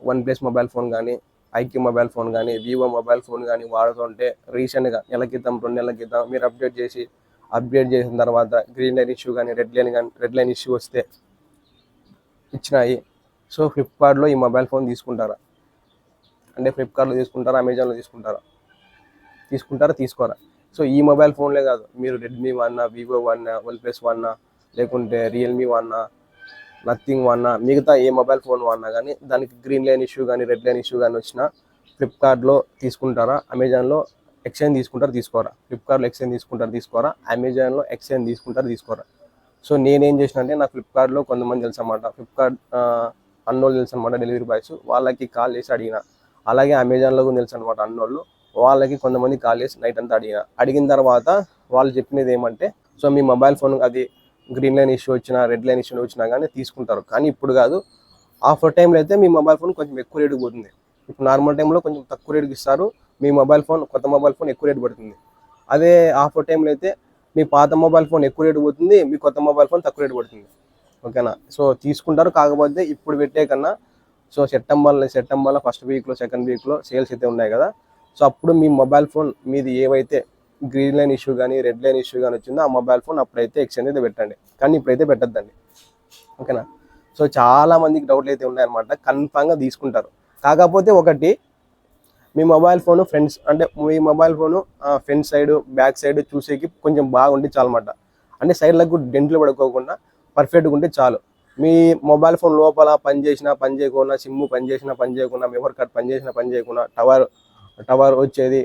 One plus mobile phone కానీ, IQ mobile phone కానీ, Vivo mobile phone కానీ వాడుతుంటే రీసెంట్గా నెల క్రితం 2 నెలల క్రితం మీరు అప్డేట్ చేసిన తర్వాత గ్రీన్ లైన్ ఇష్యూ కానీ రెడ్ లైన్ ఇష్యూ వస్తే ఇచ్చినాయి. సో ఫ్లిప్కార్ట్లో ఈ మొబైల్ ఫోన్ తీసుకుంటారా? అంటే ఫ్లిప్కార్ట్లో తీసుకుంటారా, అమెజాన్లో తీసుకుంటారా తీసుకోరా? సో ఈ మొబైల్ ఫోన్లే కాదు, మీరు రెడ్మీ వాడినా, వివో వాడినా, వన్ ప్లస్ వాడినా, లేకుంటే రియల్మీ వాడినా, నథింగ్ వాడినా, మిగతా ఏ మొబైల్ ఫోన్ వాడినా కానీ దానికి గ్రీన్ లైన్ ఇష్యూ కానీ రెడ్ లైన్ ఇష్యూ కానీ వచ్చినా ఫ్లిప్కార్ట్లో తీసుకుంటారా, అమెజాన్లో ఎక్స్చేంజ్ తీసుకోరా? ఫ్లిప్కార్ట్లో ఎక్స్చేంజ్ తీసుకోరా, అమెజాన్లో ఎక్స్చేంజ్ తీసుకోరా? సో నేనేం చేసిన అంటే, నాకు ఫ్లిప్కార్ట్లో కొంతమంది తెలుసు అన్నమాట, ఫ్లిప్కార్ట్ అన్నోళ్ళు తెలుసు అనమాట, డెలివరీ బాయ్స్, వాళ్ళకి కాల్ చేసి అడిగిన. అలాగే అమెజాన్లో కూడా తెలుసు అనమాట అన్నోళ్ళు, వాళ్ళకి కొంతమంది కాల్ చేసి నైట్ అంతా అడిగిన తర్వాత వాళ్ళు చెప్పినది ఏమంటే, సో మీ మొబైల్ ఫోన్ అది గ్రీన్ లైన్ ఇష్యూ వచ్చినా రెడ్ లైన్ ఇష్యూ వచ్చినా కానీ తీసుకుంటారు, కానీ ఇప్పుడు కాదు, ఆఫర్ టైంలో అయితే మీ మొబైల్ ఫోన్ కొంచెం ఎక్కువ రేటుకి పోతుంది. ఇప్పుడు నార్మల్ టైంలో కొంచెం తక్కువ రేటుకి ఇస్తారు, మీ కొత్త మొబైల్ ఫోన్ ఎక్కువ రేటు పడుతుంది. అదే ఆఫర్ టైంలో అయితే మీ పాత మొబైల్ ఫోన్ ఎక్కువ రేటు పోతుంది, మీ కొత్త మొబైల్ ఫోన్ తక్కువ రేటు పడుతుంది. ఓకేనా? సో తీసుకుంటారు, కాకపోతే ఇప్పుడు పెట్టే కన్నా సో సెప్టెంబర్లో ఫస్ట్ వీక్లో సెకండ్ వీక్లో సేల్స్ అయితే ఉన్నాయి కదా, సో అప్పుడు మీ మొబైల్ ఫోన్ మీది ఏవైతే గ్రీన్ లైన్ ఇష్యూ కానీ రెడ్ లైన్ ఇష్యూ కానీ వచ్చిందో ఆ మొబైల్ ఫోన్ అప్పుడైతే ఎక్స్చేంజ్ అయితే పెట్టండి, కానీ ఇప్పుడైతే పెట్టద్దండి. ఓకేనా? సో చాలా మందికి డౌట్లు అయితే ఉన్నాయన్నమాట, కన్ఫామ్గా తీసుకుంటారు. కాకపోతే ఒకటి, మీ mobile phone front side back side చూసేకి కొంచెం బాగుంటే చాలన్నమాట. అంటే సైడ్లకు డెంట్లు పడుకోకుండా పర్ఫెక్ట్గా ఉంటే చాలు. మీ మొబైల్ ఫోన్ లోపల పని చేయకుండా, సిమ్ పని చేయకుండా, మెమరీ కార్డ్ పని చేయకుండా, టవర్ వచ్చేది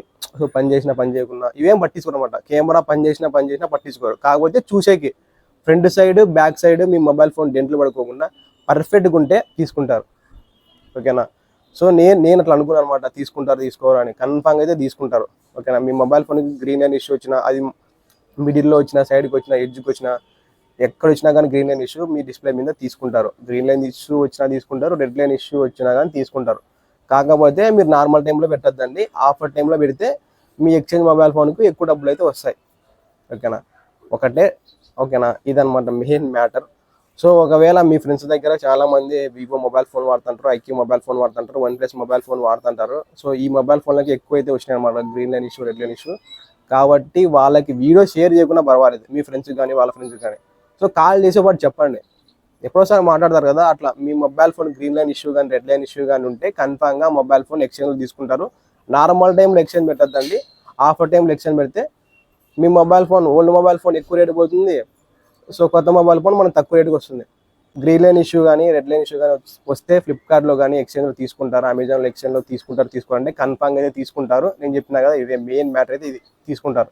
పని చేయకుండా ఇవేం పట్టించుకోరు అనమాట. కెమెరా పని చేసినా పట్టించుకోరు. కాకపోతే చూసేకి ఫ్రంట్ సైడ్ బ్యాక్ సైడ్ మీ మొబైల్ ఫోన్ డెంట్లు పడుకోకుండా పర్ఫెక్ట్గా ఉంటే తీసుకుంటారు. ఓకేనా? సో నేను అట్లా అనుకున్నాను అనమాట, తీసుకోరు అని. కన్ఫామ్గా అయితే తీసుకుంటారు. ఓకేనా? మీ మొబైల్ ఫోన్కి గ్రీన్ లైన్ ఇష్యూ వచ్చినా, అది మిడిల్లో వచ్చినా, సైడ్కి వచ్చినా, ఎడ్జ్కి వచ్చినా, ఎక్కడ వచ్చినా కానీ గ్రీన్ లైన్ ఇష్యూ మీ డిస్ప్లే మీద తీసుకుంటారు. గ్రీన్ లైన్ ఇష్యూ వచ్చినా తీసుకుంటారు, రెడ్ లైన్ ఇష్యూ వచ్చినా కానీ తీసుకుంటారు. కాకపోతే మీరు నార్మల్ టైంలో పెట్టద్దండి, ఆఫర్ టైంలో పెడితే మీ ఎక్స్చేంజ్ మొబైల్ ఫోన్కు ఎక్కువ డబ్బులు అయితే వస్తాయి. ఓకేనా? ఓకేనా? ఇదనమాట మెయిన్ మ్యాటర్. సో ఒకవేళ మీ ఫ్రెండ్స్ దగ్గర చాలామంది వివో మొబైల్ ఫోన్ వాడుతుంటారు, ఐక్యూ మొబైల్ ఫోన్ వాడుతుంటారు, వన్ ప్లస్ మొబైల్ ఫోన్ వాడుతుంటారు. సో ఈ మొబైల్ ఫోన్లకి ఎక్కువైతే వచ్చినాయి అనమాట green line issue red line issue. కాబట్టి వాళ్ళకి వీడియో షేర్ చేయకుండా పర్వాలేదు, మీ ఫ్రెండ్స్కి కానీ వాళ్ళ ఫ్రెండ్స్కి కానీ. సో కాల్ చేసి వాడు చెప్పండి, ఎప్పుడోసారి మాట్లాడతారు కదా, అట్లా మీ mobile phone green line issue కానీ రెడ్ లైన్ ఇష్యూ కానీ ఉంటే కన్ఫామ్గా మొబైల్ ఫోన్ ఎక్స్చేంజ్ తీసుకుంటారు. నార్మల్ టైంలో ఎక్స్చేంజ్ పెట్టద్దండి, ఆఫర్ టైంలో ఎక్స్చేంజ్ పెడితే మీ ఓల్డ్ మొబైల్ ఫోన్ ఎక్కువ రేటు పోతుంది, సో కొత్త మొబైల్ ఫోన్ మనకు తక్కువ రేటుకి వస్తుంది. గ్రీన్ లైన్ ఇష్యూ కానీ రెడ్ లైన్ ఇష్యూ కానీ వస్తే ఫ్లిప్కార్ట్లో కానీ ఎక్స్చేంజ్లో తీసుకుంటారు, అమెజాన్లో ఎక్స్చేంజ్లో తీసుకోవాలంటే కన్ఫామ్గా అయితే తీసుకుంటారు. నేను చెప్పినా కదా, ఇదే మెయిన్ మ్యాటర్ అయితే, ఇది తీసుకుంటారు.